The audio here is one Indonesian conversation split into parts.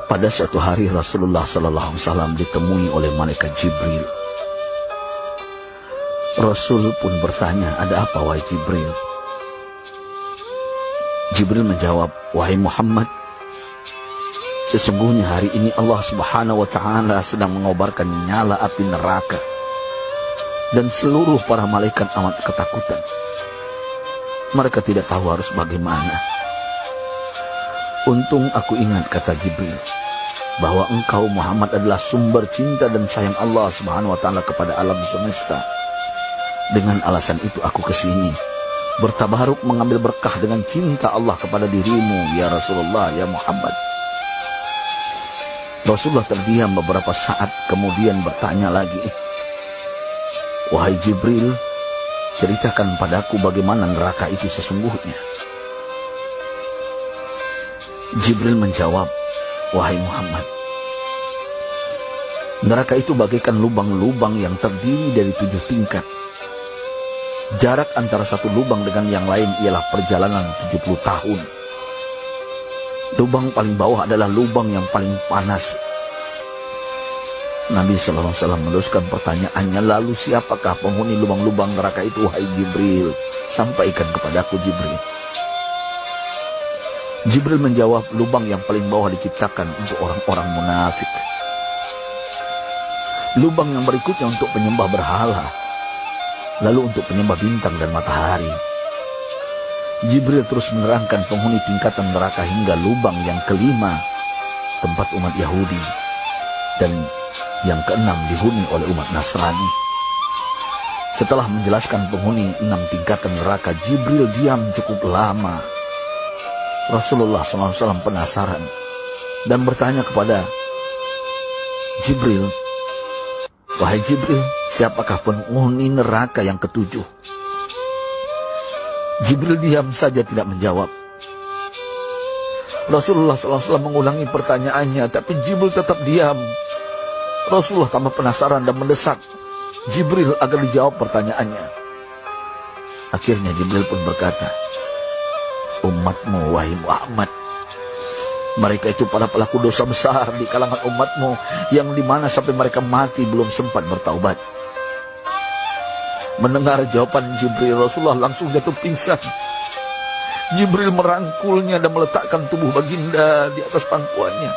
Pada suatu hari Rasulullah SAW ditemui oleh malaikat Jibril. Rasul pun bertanya, "Ada apa wahai Jibril?" Jibril menjawab, "Wahai Muhammad, sesungguhnya hari ini Allah Subhanahu wa Ta'ala sedang mengobarkan nyala api neraka, dan seluruh para malaikat amat ketakutan. Mereka tidak tahu harus bagaimana. Untung aku ingat," kata Jibril, "bahwa engkau Muhammad adalah sumber cinta dan sayang Allah Subhanahu wa Ta'ala kepada alam semesta. Dengan alasan itu aku kesini, bertabaruk mengambil berkah dengan cinta Allah kepada dirimu, ya Rasulullah, ya Muhammad." Rasulullah terdiam beberapa saat, kemudian bertanya lagi, "Wahai Jibril, ceritakan padaku bagaimana neraka itu sesungguhnya." Jibril menjawab, "Wahai Muhammad, neraka itu bagaikan lubang-lubang yang terdiri dari 7 tingkat. Jarak antara satu lubang dengan yang lain ialah perjalanan 70 tahun. Lubang paling bawah adalah lubang yang paling panas." Nabi SAW meneruskan pertanyaannya, "Lalu siapakah penghuni lubang-lubang neraka itu, wahai Jibril? Sampaikan kepadaku, Jibril." Jibril menjawab, "Lubang yang paling bawah diciptakan untuk orang-orang munafik. Lubang yang berikutnya untuk penyembah berhala, lalu untuk penyembah bintang dan matahari." Jibril terus menerangkan penghuni tingkatan neraka hingga lubang yang kelima, tempat umat Yahudi, dan yang keenam dihuni oleh umat Nasrani. Setelah menjelaskan penghuni 6 tingkatan neraka, Jibril diam cukup lama. Rasulullah SAW penasaran dan bertanya kepada Jibril, "Wahai Jibril, siapakah penghuni neraka yang ke-7?" Jibril diam saja tidak menjawab. Rasulullah SAW mengulangi pertanyaannya, tapi Jibril tetap diam. Rasulullah tambah penasaran dan mendesak Jibril agar dijawab pertanyaannya. Akhirnya Jibril pun berkata, "Umatmu, wahai Muhammad, mereka itu para pelaku dosa besar di kalangan umatmu, yang dimana sampai mereka mati belum sempat bertaubat." Mendengar jawaban Jibril, Rasulullah langsung jatuh pingsan. Jibril merangkulnya dan meletakkan tubuh baginda di atas pangkuannya.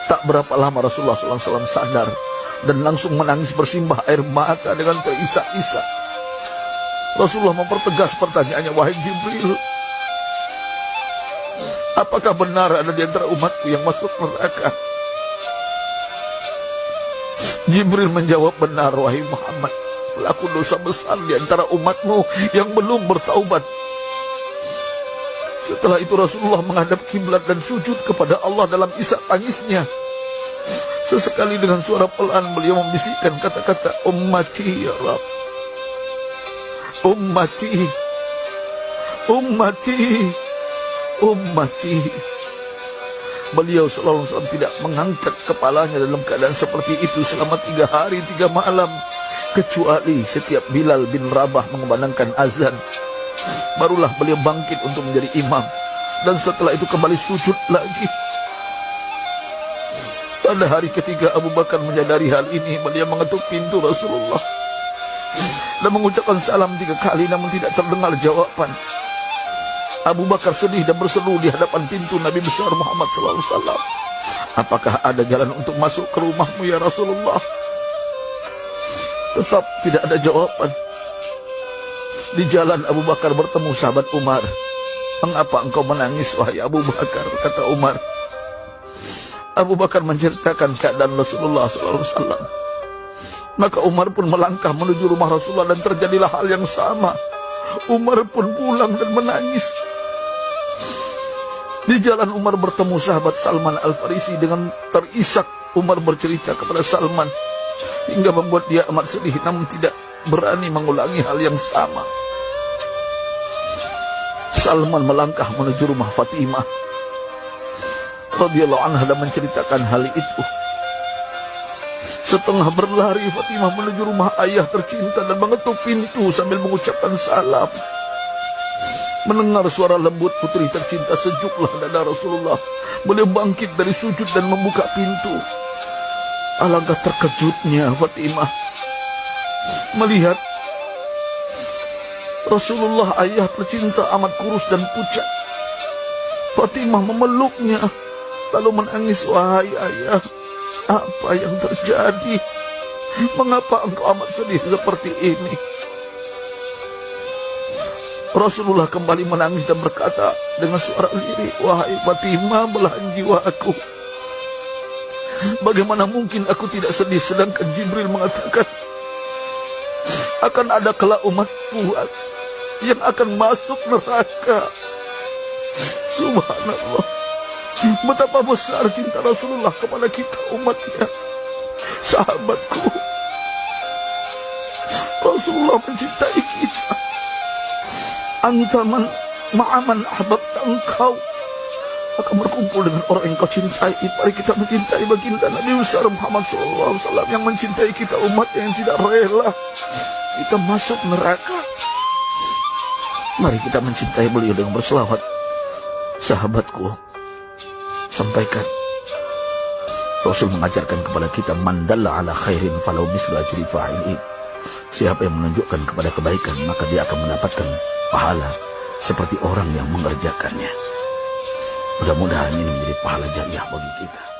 Tak berapa lama Rasulullah SAW sadar dan langsung menangis bersimbah air mata dengan terisak-isak. Rasulullah mempertegas pertanyaannya, "Wahai Jibril, apakah benar ada di antara umatku yang masuk neraka?" Jibril menjawab, "Benar, wahai Muhammad, pelaku dosa besar di antara umatmu yang belum bertaubat." Setelah itu Rasulullah menghadap kiblat dan sujud kepada Allah dalam isak tangisnya. Sesekali dengan suara pelan beliau membisikkan kata-kata, "Ummati ya Rabb, ummati, ummati, ummati." Beliau SAW tidak mengangkat kepalanya dalam keadaan seperti itu selama 3 hari 3 malam, kecuali setiap Bilal bin Rabah mengumandangkan azan, barulah beliau bangkit untuk menjadi imam, dan setelah itu kembali sujud lagi. Pada hari ketiga Abu Bakar menyadari hal ini, beliau mengetuk pintu Rasulullah dan mengucapkan salam 3 kali, namun tidak terdengar jawaban. Abu Bakar sedih dan berseru di hadapan pintu Nabi besar Muhammad SAW, "Apakah ada jalan untuk masuk ke rumahmu ya Rasulullah?" Tetap tidak ada jawaban. Di jalan Abu Bakar bertemu sahabat Umar. "Mengapa engkau menangis, wahai Abu Bakar?" kata Umar. Abu Bakar menceritakan keadaan Rasulullah SAW. Maka Umar pun melangkah menuju rumah Rasulullah dan terjadilah hal yang sama. Umar pun pulang dan menangis. Di jalan Umar bertemu sahabat Salman Al-Farisi. Dengan terisak Umar bercerita kepada Salman hingga membuat dia amat sedih, namun tidak berani mengulangi hal yang sama. Salman melangkah menuju rumah Fatimah radhiyallahu anha dan menceritakan hal itu. Setengah berlari Fatimah menuju rumah ayah tercinta dan mengetuk pintu sambil mengucapkan salam. Mendengar suara lembut putri tercinta, sejuklah dada Rasulullah. Beliau bangkit dari sujud dan membuka pintu. Alangkah terkejutnya Fatimah melihat Rasulullah, ayah tercinta, amat kurus dan pucat. Fatimah memeluknya lalu menangis. Wahai ayah, apa yang terjadi? Mengapa engkau amat sedih seperti ini? Rasulullah kembali menangis dan berkata dengan suara lirih, wahai Fatimah, belahan jiwaku, bagaimana mungkin aku tidak sedih sedangkan Jibril mengatakan akan ada kelak umatku yang akan masuk neraka. Subhanallah, betapa besar cinta Rasulullah kepada kita umatnya. Sahabatku, Rasulullah mencintai kita. Antaman ma'aman ahbabta, engkau akan berkumpul dengan orang yang kau cintai. Mari kita mencintai baginda Nabi besar Muhammad SAW yang mencintai kita umat yang tidak rela kita masuk neraka. Mari kita mencintai beliau dengan berselawat. Sahabatku, sampaikan, Rasul mengajarkan kepada kita, mandalla ala khairin falau mislu ajri fa'ilin. Siapa yang menunjukkan kepada kebaikan, maka dia akan mendapatkan pahala seperti orang yang mengerjakannya. Mudah-mudahan ini menjadi pahala jariah bagi kita.